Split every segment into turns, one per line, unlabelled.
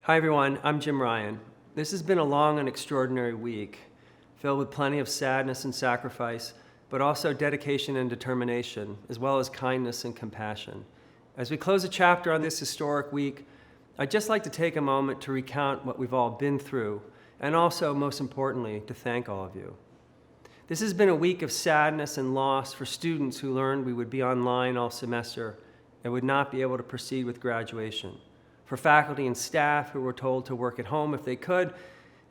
Hi everyone, I'm Jim Ryan. This has been a long and extraordinary week, filled with plenty of sadness and sacrifice, but also dedication and determination, as well as kindness and compassion. As we close a chapter on this historic week, I'd just like to take a moment to recount what we've all been through, and also, most importantly, to thank all of you. This has been a week of sadness and loss for students who learned we would be online all semester and would not be able to proceed with graduation. For faculty and staff who were told to work at home if they could,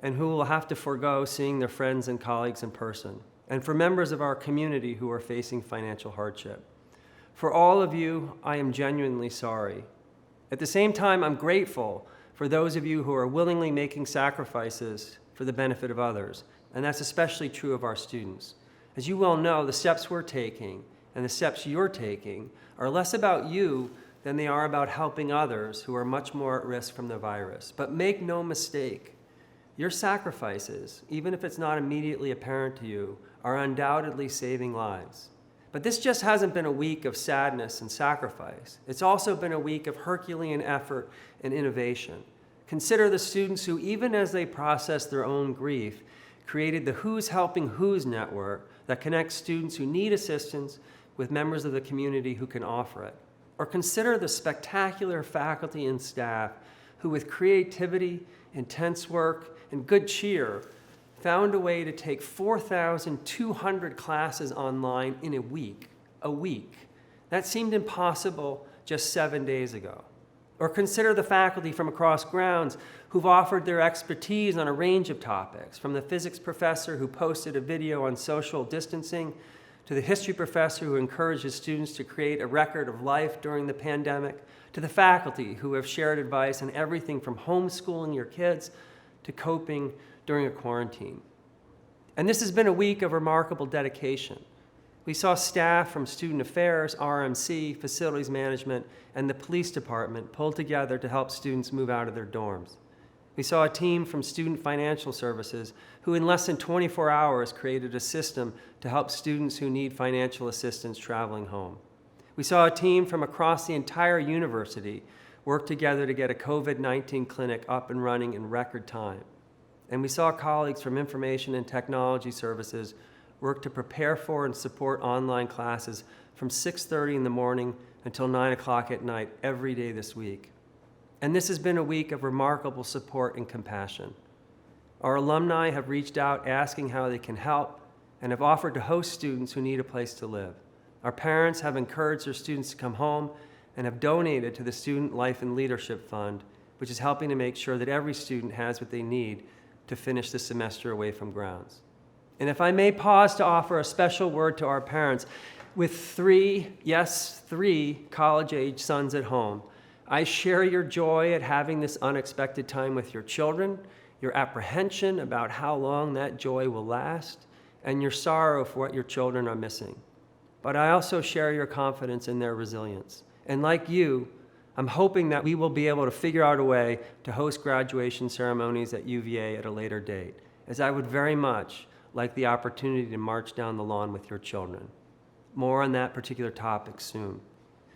and who will have to forego seeing their friends and colleagues in person. And for members of our community who are facing financial hardship. For all of you, I am genuinely sorry. At the same time, I'm grateful for those of you who are willingly making sacrifices for the benefit of others, and that's especially true of our students. As you well know, the steps we're taking and the steps you're taking are less about you than they are about helping others who are much more at risk from the virus. But make no mistake, your sacrifices, even if it's not immediately apparent to you, are undoubtedly saving lives. But this just hasn't been a week of sadness and sacrifice. It's also been a week of Herculean effort and innovation. Consider the students who, even as they process their own grief, created the Who's Helping Who's network that connects students who need assistance with members of the community who can offer it. Or consider the spectacular faculty and staff who, with creativity, intense work, and good cheer, found a way to take 4,200 classes online in a week. That seemed impossible just 7 days ago. Or consider the faculty from across grounds who've offered their expertise on a range of topics, from the physics professor who posted a video on social distancing, to the history professor who encourages students to create a record of life during the pandemic, to the faculty who have shared advice on everything from homeschooling your kids to coping during a quarantine. And this has been a week of remarkable dedication. We saw staff from Student Affairs, RMC, Facilities Management, and the Police Department pull together to help students move out of their dorms. We saw a team from Student Financial Services who in less than 24 hours created a system to help students who need financial assistance traveling home. We saw a team from across the entire university work together to get a COVID-19 clinic up and running in record time. And we saw colleagues from Information and Technology Services work to prepare for and support online classes from 6:30 in the morning until 9 o'clock at night every day this week. And this has been a week of remarkable support and compassion. Our alumni have reached out asking how they can help and have offered to host students who need a place to live. Our parents have encouraged their students to come home and have donated to the Student Life and Leadership Fund, which is helping to make sure that every student has what they need to finish the semester away from grounds. And if I may pause to offer a special word to our parents, with three college-age sons at home, I share your joy at having this unexpected time with your children, your apprehension about how long that joy will last, and your sorrow for what your children are missing. But I also share your confidence in their resilience. And like you, I'm hoping that we will be able to figure out a way to host graduation ceremonies at UVA at a later date, as I would very much like the opportunity to march down the lawn with your children. More on that particular topic soon.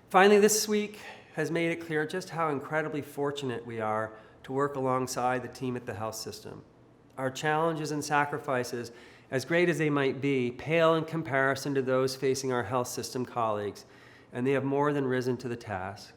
Finally, this week has made it clear just how incredibly fortunate we are to work alongside the team at the health system. Our challenges and sacrifices, as great as they might be, pale in comparison to those facing our health system colleagues, and they have more than risen to the task.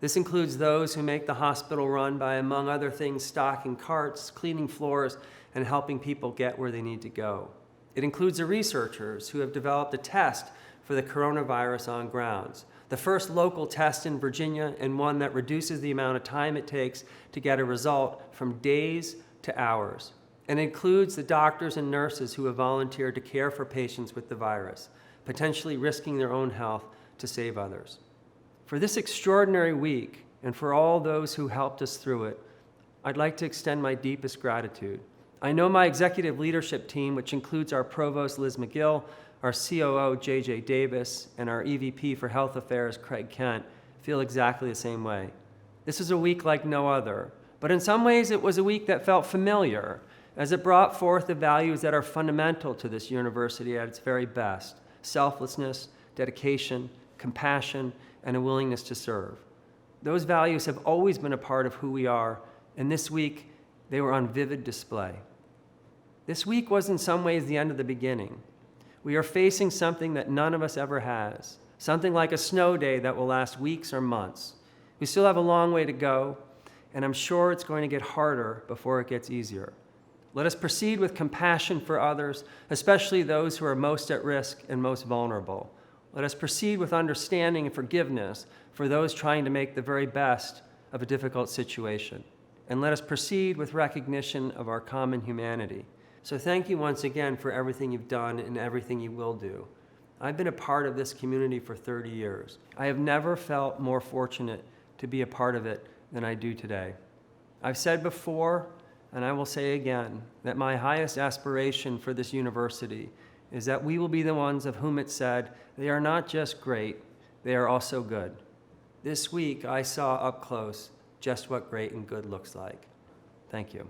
This includes those who make the hospital run by, among other things, stocking carts, cleaning floors, and helping people get where they need to go. It includes the researchers who have developed a test for the coronavirus on grounds, the first local test in Virginia, and one that reduces the amount of time it takes to get a result from days to hours. And it includes the doctors and nurses who have volunteered to care for patients with the virus, potentially risking their own health to save others. For this extraordinary week, and for all those who helped us through it, I'd like to extend my deepest gratitude. I know my executive leadership team, which includes our Provost Liz McGill, our COO JJ Davis, and our EVP for Health Affairs Craig Kent, feel exactly the same way. This is a week like no other, but in some ways it was a week that felt familiar, as it brought forth the values that are fundamental to this university at its very best: selflessness, dedication, compassion, and a willingness to serve. Those values have always been a part of who we are And this week, they were on vivid display. This week was in some ways the end of the beginning. We are facing something that none of us ever has, something like a snow day that will last weeks or months. We still have a long way to go, and I'm sure it's going to get harder before it gets easier. Let us proceed with compassion for others, especially those who are most at risk and most vulnerable. Let us proceed with understanding and forgiveness for those trying to make the very best of a difficult situation. And let us proceed with recognition of our common humanity. So thank you once again for everything you've done and everything you will do. I've been a part of this community for 30 years. I have never felt more fortunate to be a part of it than I do today. I've said before, and I will say again, that my highest aspiration for this university is that we will be the ones of whom it said, they are not just great, they are also good. This week, I saw up close just what great and good looks like. Thank you.